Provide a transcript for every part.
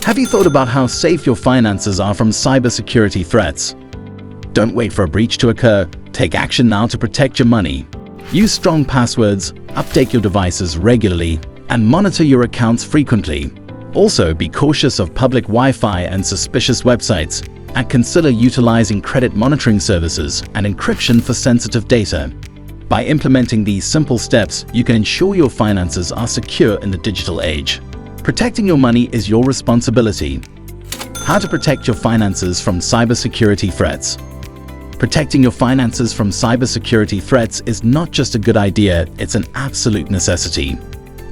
Have you thought about how safe your finances are from cybersecurity threats? Don't wait for a breach to occur. Take action now to protect your money. Use strong passwords, update your devices regularly, and monitor your accounts frequently. Also, be cautious of public Wi-Fi and suspicious websites, and consider utilizing credit monitoring services and encryption for sensitive data. By implementing these simple steps, you can ensure your finances are secure in the digital age. Protecting your money is your responsibility. How to protect your finances from cybersecurity threats. Protecting your finances from cybersecurity threats is not just a good idea, it's an absolute necessity.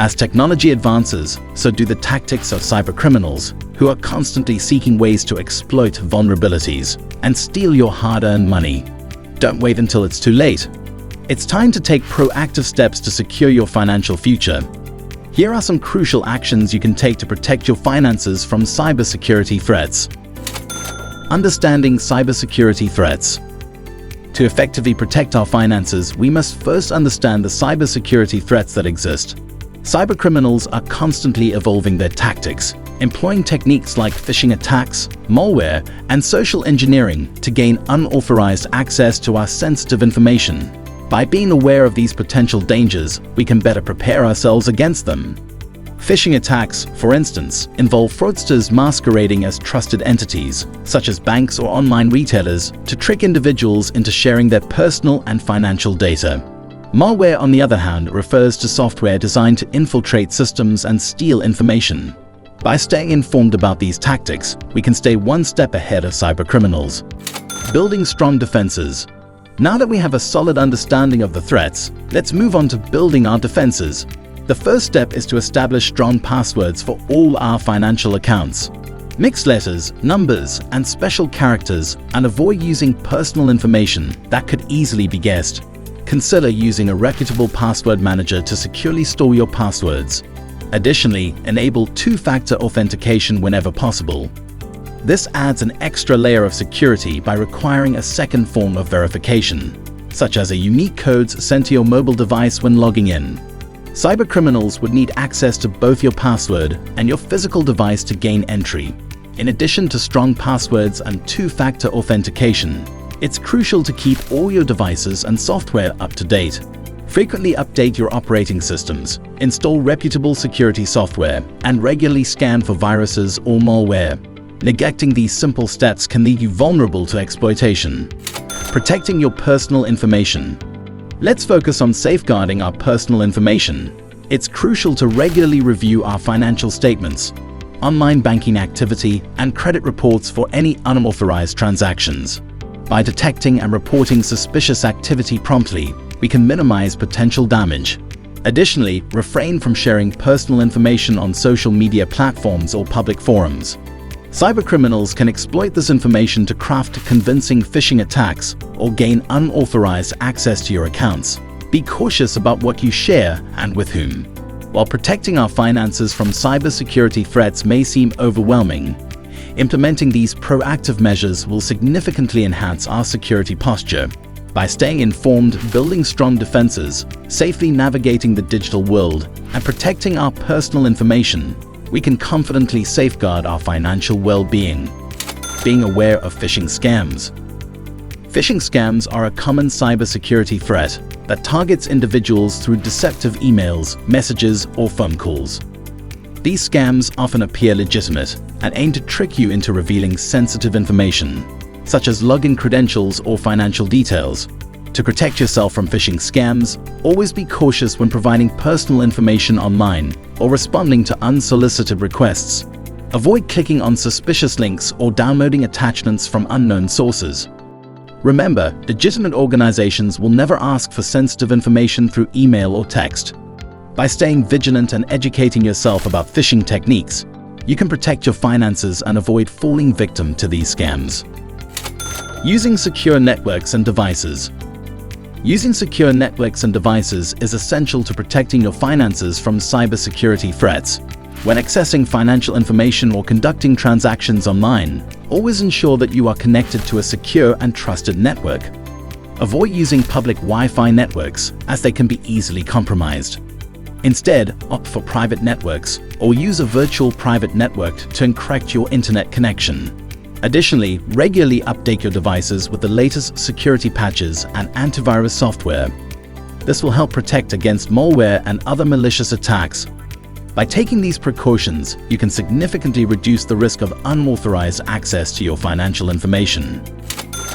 As technology advances, so do the tactics of cybercriminals, who are constantly seeking ways to exploit vulnerabilities and steal your hard-earned money. Don't wait until it's too late. It's time to take proactive steps to secure your financial future. Here are some crucial actions you can take to protect your finances from cybersecurity threats. Understanding cybersecurity threats. To effectively protect our finances, we must first understand the cybersecurity threats that exist. Cybercriminals are constantly evolving their tactics, employing techniques like phishing attacks, malware, and social engineering to gain unauthorized access to our sensitive information. By being aware of these potential dangers, we can better prepare ourselves against them. Phishing attacks, for instance, involve fraudsters masquerading as trusted entities, such as banks or online retailers, to trick individuals into sharing their personal and financial data. Malware, on the other hand, refers to software designed to infiltrate systems and steal information. By staying informed about these tactics, we can stay one step ahead of cybercriminals. Building strong defenses. Now that we have a solid understanding of the threats, let's move on to building our defenses. The first step is to establish strong passwords for all our financial accounts. Mix letters, numbers, and special characters, and avoid using personal information that could easily be guessed. Consider using a reputable password manager to securely store your passwords. Additionally, enable two-factor authentication whenever possible. This adds an extra layer of security by requiring a second form of verification, such as a unique code sent to your mobile device when logging in. Cybercriminals would need access to both your password and your physical device to gain entry. In addition to strong passwords and two-factor authentication, it's crucial to keep all your devices and software up to date. Frequently update your operating systems, install reputable security software, and regularly scan for viruses or malware. Neglecting these simple steps can leave you vulnerable to exploitation. Protecting your personal information. Let's focus on safeguarding our personal information. It's crucial to regularly review our financial statements, online banking activity, and credit reports for any unauthorized transactions. By detecting and reporting suspicious activity promptly, we can minimize potential damage. Additionally, refrain from sharing personal information on social media platforms or public forums. Cybercriminals can exploit this information to craft convincing phishing attacks or gain unauthorized access to your accounts. Be cautious about what you share and with whom. While protecting our finances from cybersecurity threats may seem overwhelming, implementing these proactive measures will significantly enhance our security posture. By staying informed, building strong defenses, safely navigating the digital world, and protecting our personal information, we can confidently safeguard our financial well-being. Being aware of phishing scams. Phishing scams are a common cybersecurity threat that targets individuals through deceptive emails, messages, or phone calls. These scams often appear legitimate and aim to trick you into revealing sensitive information, such as login credentials or financial details. To protect yourself from phishing scams, always be cautious when providing personal information online or responding to unsolicited requests. Avoid clicking on suspicious links or downloading attachments from unknown sources. Remember, legitimate organizations will never ask for sensitive information through email or text. By staying vigilant and educating yourself about phishing techniques, you can protect your finances and avoid falling victim to these scams. Using secure networks and devices. Using secure networks and devices is essential to protecting your finances from cybersecurity threats. When accessing financial information or conducting transactions online, always ensure that you are connected to a secure and trusted network. Avoid using public Wi-Fi networks, as they can be easily compromised. Instead, opt for private networks or use a virtual private network to encrypt your internet connection. Additionally, regularly update your devices with the latest security patches and antivirus software. This will help protect against malware and other malicious attacks. By taking these precautions, you can significantly reduce the risk of unauthorized access to your financial information.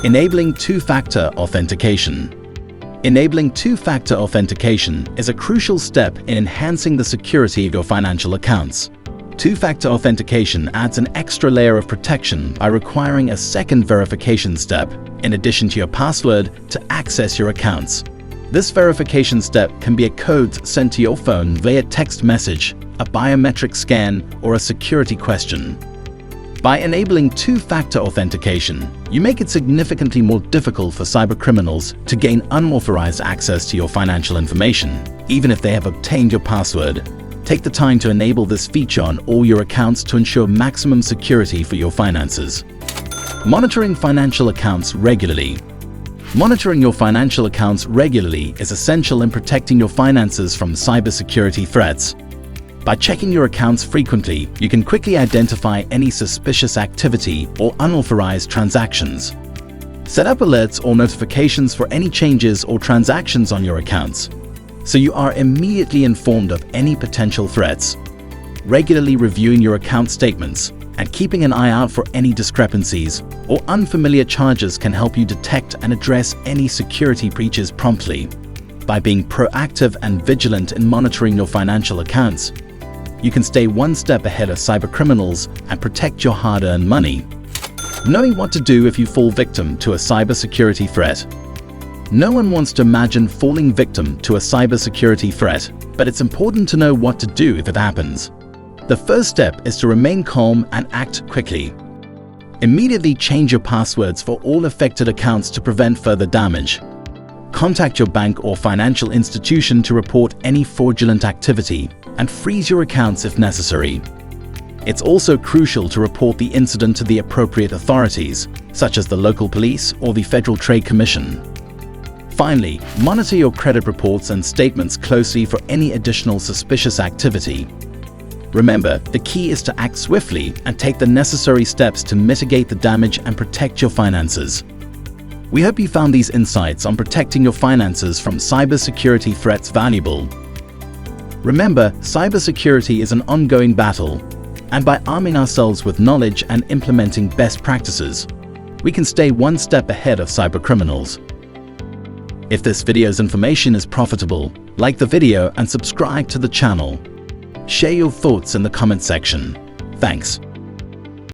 Enabling two-factor authentication. Enabling two-factor authentication is a crucial step in enhancing the security of your financial accounts. Two-factor authentication adds an extra layer of protection by requiring a second verification step, in addition to your password, to access your accounts. This verification step can be a code sent to your phone via text message, a biometric scan, or a security question. By enabling two-factor authentication, you make it significantly more difficult for cybercriminals to gain unauthorized access to your financial information, even if they have obtained your password. Take the time to enable this feature on all your accounts to ensure maximum security for your finances. Monitoring financial accounts regularly. Monitoring your financial accounts regularly is essential in protecting your finances from cybersecurity threats. By checking your accounts frequently, you can quickly identify any suspicious activity or unauthorized transactions. Set up alerts or notifications for any changes or transactions on your accounts, so you are immediately informed of any potential threats. Regularly reviewing your account statements and keeping an eye out for any discrepancies or unfamiliar charges can help you detect and address any security breaches promptly. By being proactive and vigilant in monitoring your financial accounts, you can stay one step ahead of cybercriminals and protect your hard-earned money. Knowing what to do if you fall victim to a cybersecurity threat. No one wants to imagine falling victim to a cybersecurity threat, but it's important to know what to do if it happens. The first step is to remain calm and act quickly. Immediately change your passwords for all affected accounts to prevent further damage. Contact your bank or financial institution to report any fraudulent activity and freeze your accounts if necessary. It's also crucial to report the incident to the appropriate authorities, such as the local police or the Federal Trade Commission. Finally, monitor your credit reports and statements closely for any additional suspicious activity. Remember, the key is to act swiftly and take the necessary steps to mitigate the damage and protect your finances. We hope you found these insights on protecting your finances from cybersecurity threats valuable. Remember, cybersecurity is an ongoing battle, and by arming ourselves with knowledge and implementing best practices, we can stay one step ahead of cybercriminals. If this video's information is profitable, like the video and subscribe to the channel. Share your thoughts in the comment section. Thanks.